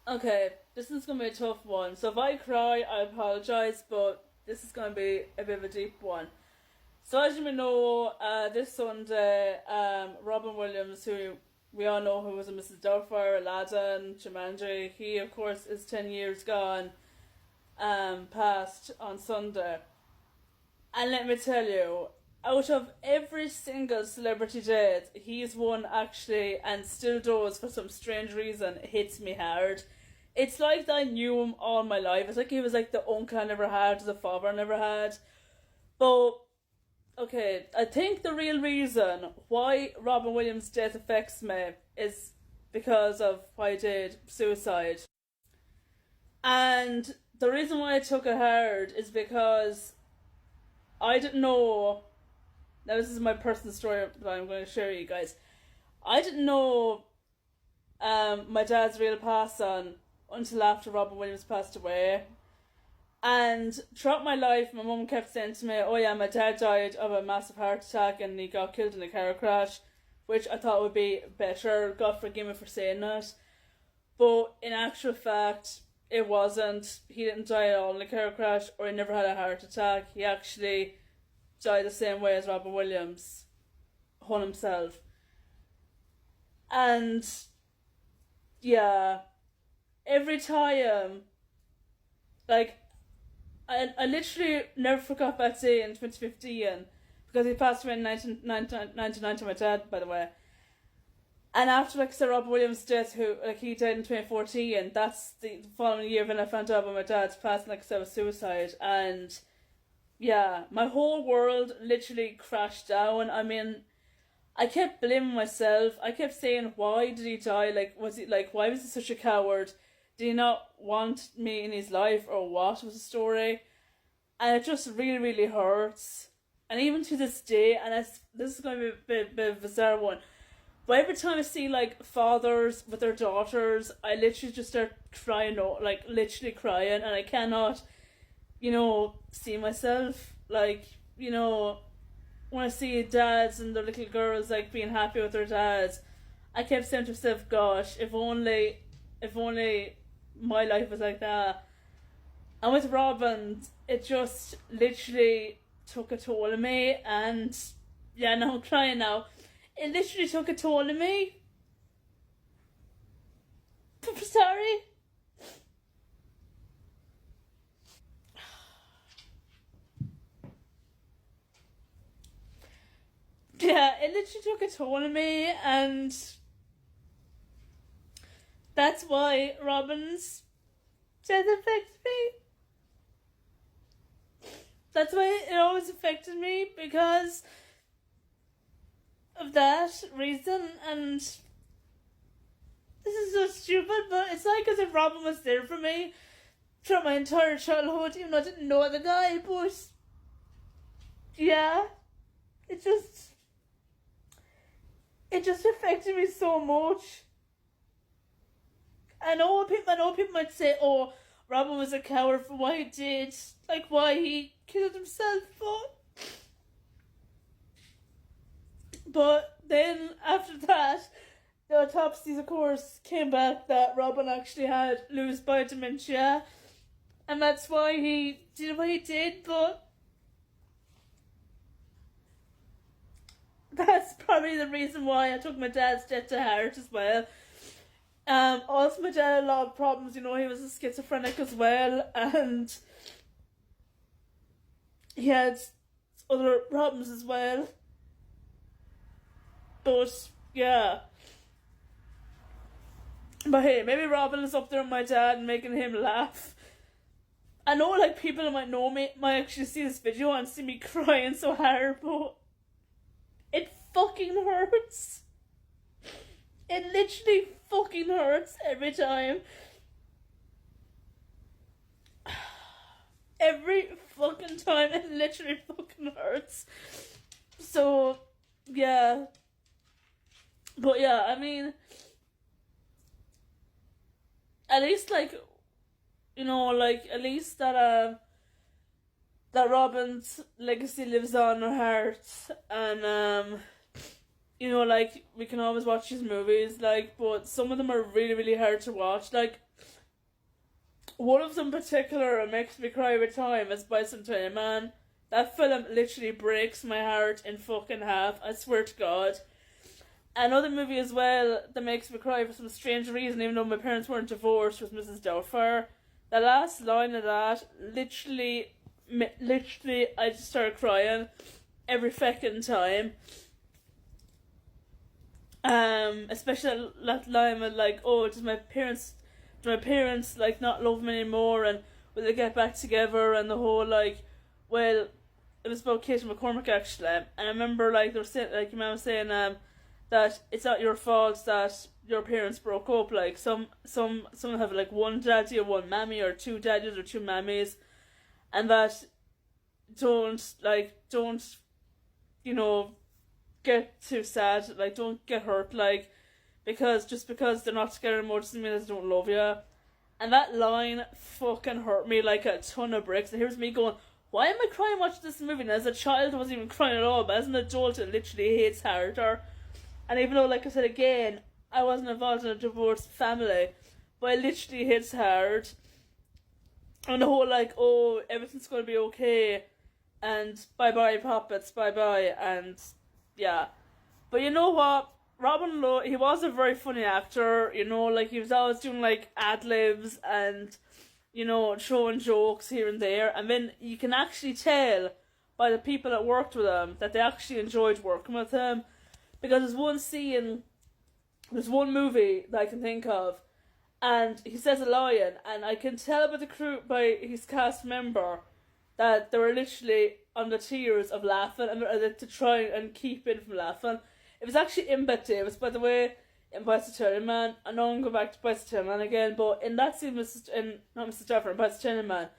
Okay, this is gonna be a tough one. So if I cry, I apologize, but this is gonna be a bit of a deep one. So as you may know, this Sunday, Robin Williams, who we all know who was in Mrs. Doubtfire, Aladdin, Jumanji, he of course is 10 years gone, passed on Sunday. And let me tell you, out of every single celebrity dead, he's one actually, and still does for some strange reason, hits me hard. It's like I knew him all my life. It's like he was like the uncle I never had, the father I never had. But okay, I think the real reason why Robin Williams' death affects me is because of why he did suicide. And the reason why I took it hard is because I didn't know. Now, this is my personal story that I'm going to share with you guys. I didn't know my dad's real passing until after Robin Williams passed away. And throughout my life, my mum kept saying to me, "Oh yeah, my dad died of a massive heart attack and he got killed in a car crash," which I thought would be better. God forgive me for saying that. But in actual fact, it wasn't. He didn't die at all in a car crash, or he never had a heart attack. He actually died the same way as Robin Williams, hung himself. And yeah, every time, like, I literally never forgot that day in 2015 because he passed away in 1990, my dad, by the way. And after, like, Sir Robert Williams' death, who, like, he died in 2014, that's the following year when I found out about my dad's passing, like, I was suicide. And yeah, my whole world literally crashed down. I mean, I kept blaming myself. I kept saying, why did he die? Like, was he, like, why was he such a coward? Did he not want me in his life, or what was the story? And it just really, really hurts. And even to this day, and this is going to be bit of a bizarre one, but every time I see, like, fathers with their daughters, I literally just start crying, like, literally crying, and I cannot, see myself, like, when I see dads and their little girls, like, being happy with their dads, I kept saying to myself, gosh, if only my life was like that. And with Robin, it just literally took a toll of me, and yeah, now I'm crying now. It literally took a toll of me. I'm sorry. Yeah, it literally took a toll of me, and that's why Robin's death affects me. That's why it always affected me, because of that reason. And this is so stupid, but it's like as if Robin was there for me throughout my entire childhood, even though I didn't know the guy. But yeah, it just it just affected me so much. I know people might say, "Oh, Robin was a coward for what he did, like why he killed himself," but then after that, the autopsies, of course, came back that Robin actually had Lewy body dementia, and that's why he did what he did. But that's probably the reason why I took my dad's death to heart as well. Also, my dad had a lot of problems. He was a schizophrenic as well, and he had other problems as well. But yeah, but hey, maybe Robin is up there with my dad and making him laugh. I know, like, people who might know me might actually see this video and see me crying so hard, but it fucking hurts. It literally fucking hurts every time. Every fucking time, it literally fucking hurts. So, yeah. But yeah, I mean, at least, like, at least that Robin's legacy lives on in her heart, and you know, like, we can always watch these movies, like, but some of them are really, really hard to watch. Like, one of them in particular makes me cry every time is Bicentennial Man. That film literally breaks my heart in fucking half, I swear to God. Another movie as well that makes me cry for some strange reason, even though my parents weren't divorced, was Mrs. Doubtfire. The last line of that, literally, I just started crying every fucking time. Especially that line with, like, oh, do my parents like not love me anymore, and will they get back together, and the whole, like, well, it was about Kate McCormick actually, and I remember, like, they were saying, like, your mum was saying, that it's not your fault that your parents broke up. Like, some have, like, one daddy or one mammy, or two daddies or two mammies, and that don't, you know, get too sad, like, don't get hurt, like, because just because they're not together anymore doesn't mean they don't love you. And that line fucking hurt me like a ton of bricks. And here's me going, why am I crying watching this movie? And as a child I wasn't even crying at all, but as an adult it literally hits harder. And even though, like I said again, I wasn't involved in a divorced family, but it literally hits hard. And the whole, like, oh, everything's gonna be okay, and bye-bye puppets, bye-bye, and yeah. But you know what? Robin Lowe, he was a very funny actor, you know, like, he was always doing, like, ad-libs and, you know, throwing jokes here and there, and then you can actually tell by the people that worked with him that they actually enjoyed working with him, because there's one scene, there's one movie that I can think of, and he says a line, and I can tell by the crew, by his cast member, that they were literally on the tears of laughing, and to try and keep in from laughing. It was actually in Bette Davis, by the way, in Bicentennial Man. I know I'm going back to Bicentennial Man again, but in that scene, not Mr. Jeffrey, in Bicentennial Man,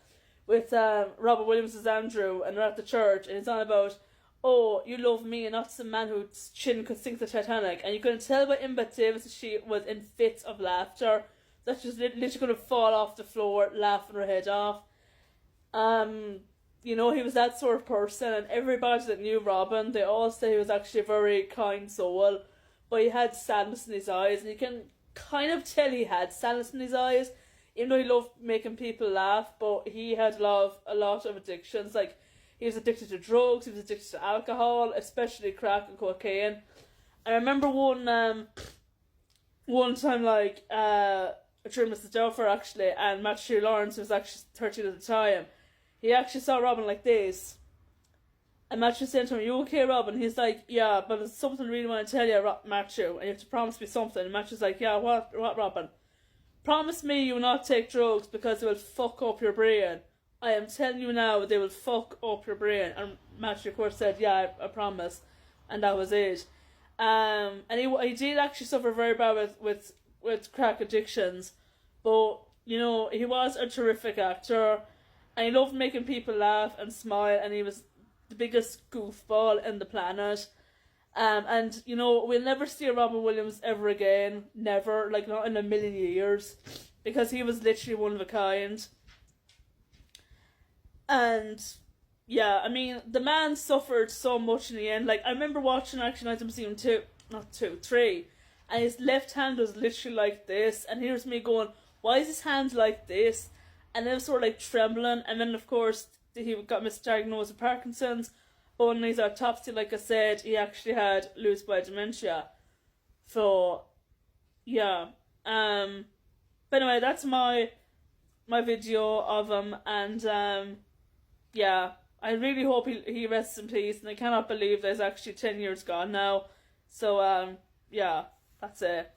with Robert Williams as Andrew, and they're at the church, and it's on about, oh, you love me and not some man whose chin could sink the Titanic. And you can tell by in Bette Davis that she was in fits of laughter, that she was literally going to fall off the floor, laughing her head off. You know, he was that sort of person, and everybody that knew Robin, they all say he was actually a very kind soul, but he had sadness in his eyes, and you can kind of tell he had sadness in his eyes, even though he loved making people laugh, but he had a lot of addictions. Like, he was addicted to drugs, he was addicted to alcohol, especially crack and cocaine. I remember one time, like, during Mrs. Doubtfire, actually, and Matthew Lawrence, who was actually 13 at the time, he actually saw Robin like this. And Matthew said to him, you okay, Robin? He's like, yeah, but there's something I really want to tell you, Matthew, and you have to promise me something. And Matthew's like, yeah, what, Robin? Promise me you will not take drugs because they will fuck up your brain. I am telling you now, they will fuck up your brain. And Matthew, of course, said, yeah, I promise. And that was it. And he did actually suffer very bad with crack addictions. But, you know, he was a terrific actor. And he loved making people laugh and smile, and he was the biggest goofball in the planet. And, you know, we'll never see Robin Williams ever again. Never. Like, not in a million years. Because he was literally one of a kind. And, yeah, I mean, the man suffered so much in the end. Like, I remember watching actually Night of Museum 3. And his left hand was literally like this. And here's me going, why is his hand like this? And then it was sort of like trembling, and then of course he got misdiagnosed with Parkinson's, but when his autopsy, like I said, he actually had Lewy body dementia. So, yeah. But anyway, that's my video of him, and yeah, I really hope he rests in peace, and I cannot believe there's actually 10 years gone now. So, yeah, that's it.